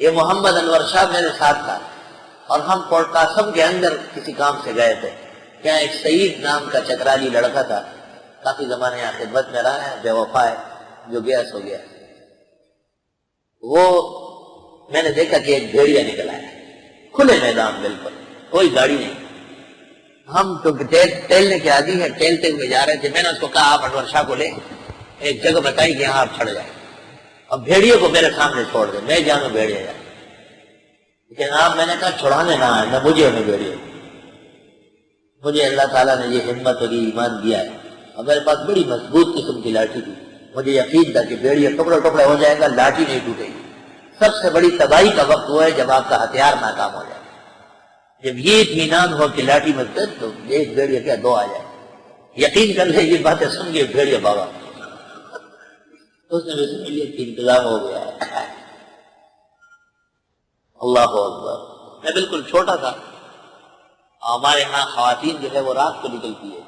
یہ محمد انور شاہ میرے ساتھ تھا اور ہم پورٹ قاسم کے اندر کسی کام سے گئے تھے. کیا ایک سعید نام کا چکرالی لڑکا تھا, کافی زمانے یہاں خدمت میں رہا ہے, بے وفا ہے, جو گیا سو گیا. وہ میں نے دیکھا کہ ایک بھیڑیا نکل آیا کھلے میدان, بالکل کوئی گاڑی نہیں. ہم تو ٹہلنے کے عادی ہیں, ٹہلتے ہوئے جا رہے تھے. میں نے اس کو کہا آپ انور شاہ کو لے ایک جگہ بتائی کہ یہاں آپ چھڑ جائیں اور بھیڑیے کو میرے سامنے چھوڑ دیں, میں جانوں بھیڑیا جائے. لیکن آپ, میں نے کہا چھڑانے نہ آئے, نہ مجھے ہمیں بھیڑیے. مجھے اللہ تعالیٰ نے یہ ہمت اور یہ ایمان دیا ہے, اور میرے پاس بڑی مضبوط قسم کی لاٹھی تھی. مجھے یقین تھا کہ بھیڑیا ٹکڑے ٹکڑے ہو جائے گا, لاٹھی نہیں ٹوٹے گی. سب سے بڑی تباہی کا وقت وہ ہے جب آپ کا ہتھیار ناکام ہو جائے. جب یہ اطمینان ہو کہ لاٹھی میں درد تو ایک بھیڑیا کیا دو آ جائے. یقین کر لیں یہ باتیں سن کے بھیڑیا بابا اس نے انتظام ہو گیا ہے. اللہ اکبر. میں بالکل چھوٹا تھا. ہمارے ہاں خواتین جو ہے وہ رات کو نکلتی ہے,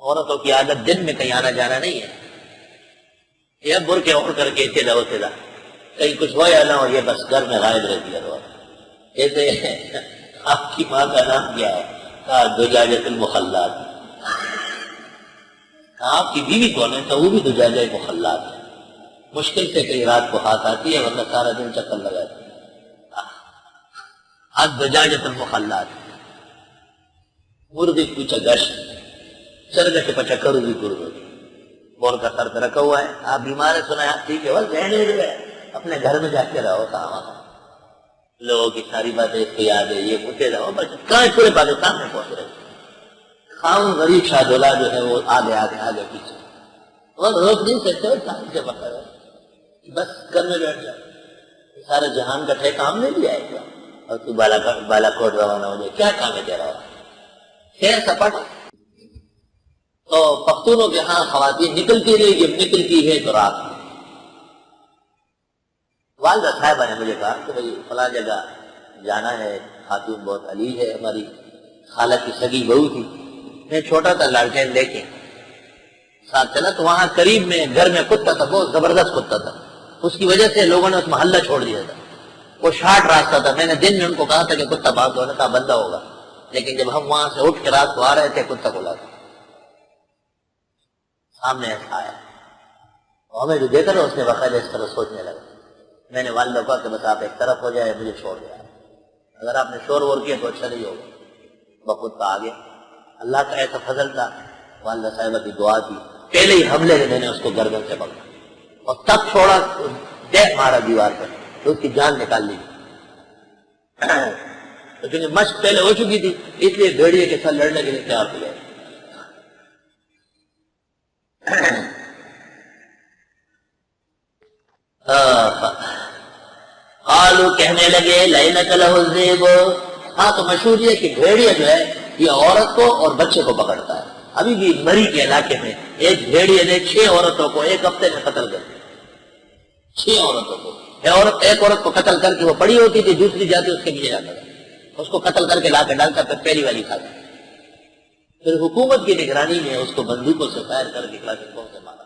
عورتوں کی عادت دن میں کہیں آنا جانا نہیں ہے. یہ برقعے اوڑھ کر کے اتنا اتنا کہیں کچھ ہو یا نہ ہو, یہ بس گھر میں غائب رہتی ہے. کہتے آپ کی ماں کا نام کیا ہے؟ کہا دجاجۃ المخلات. آپ کی بیوی کون ہے؟ تو وہ بھی دجاجہ مخلات ہے. مشکل سے کئی رات کو ہاتھ آتی ہے ورنہ سارا دن چکر لگاتی ہے. آج دجاجۃ المخلات. مرغی پوچھا گشت سرگٹ پچا کرو بھی کرو بول کا سر پہ رکھا ہوا ہے. آپ بیمار ہے سنا ہے ٹھیک ہے, بس رہنے دے, اپنے گھر میں جا کے رہو. کہاں لوگوں کی ساری باتیں اس کو یاد ہے, یہ پوچھے رہو. بس کہاں پورے پاکستان میں پہنچ رہے. خان غریب شاہدولہ جو ہے وہ آگے آگے آگے پیچھے, اور روک نہیں سکتے سے پکڑ رہے. بس گھر میں بیٹھ جاؤ, سارے جہان کا ٹھیکہ ہم نے لیا ہے کیا؟ اور تو بالا کوٹ روانہ ہو جائے, کیا کام ہے تیرا؟ خیر سپٹ. تو پختونوں کے ہاں خواتین نکلتی رہی, جب نکلتی ہے تو رات میں. والدہ صاحبہ نے مجھے کہا کہ بھائی فلاں جگہ جانا ہے, خاتون بہت علی ہے, ہماری خالہ کی سگی بہو تھی. میں چھوٹا تھا, لڑکے لے کے ساتھ چلا, تو وہاں قریب میں گھر میں کتا تھا, بہت زبردست کتا تھا. اس کی وجہ سے لوگوں نے اس محلہ چھوڑ دیا تھا. وہ شارٹ راستہ تھا. میں نے دن میں ان کو کہا تھا کہ کتا پاس ہونے کا بندہ ہوگا, لیکن جب ہم وہاں سے اٹھ کے رات کو آ رہے تھے کتا کو لاتا سامنے ایسا آیا, اور ہمیں جو دیکھا نا اس نے باقاعدہ اس طرح سوچنے لگا. میں نے والدہ کہا کہ بس آپ ایک طرف ہو جائے, مجھے چھوڑ دیا. اگر آپ نے شور وور کیا تو اچھا نہیں ہوگا. بخود کا آگے اللہ کا ایسا فضل تھا, والدہ صاحبہ کی دعا تھی. پہلے ہی حملے میں میں نے اس کو گردن سے پکڑا اور تب چھوڑا, دیکھ مارا دیوار پر, تو اس کی جان نکال لی. کیونکہ مشق پہلے ہو چکی تھی, اس لیے بھیڑیے کے ساتھ لڑنے کے لیے تیار ہو گئے. قالو کہنے لگے لئنک لہ الذئب. ہاں تو مشہور یہ کہ بھیڑیا جو ہے یہ عورت کو اور بچے کو پکڑتا ہے. ابھی بھی مری کے علاقے میں ایک بھیڑیا نے 6 عورتوں کو ایک ہفتے میں قتل کر دیا. 6 عورتوں کو. ایک عورت کو قتل کر کے وہ پڑی ہوتی تھی, دوسری جاتی اس کے نیچے جاتا تھا, اس کو قتل کر کے لا کے ڈالتا, پھر پہلی والی کھاتا. پھر حکومت کی نگرانی میں اس کو بندوقوں سے فائر کر کے کلاشنکوف سے مارا.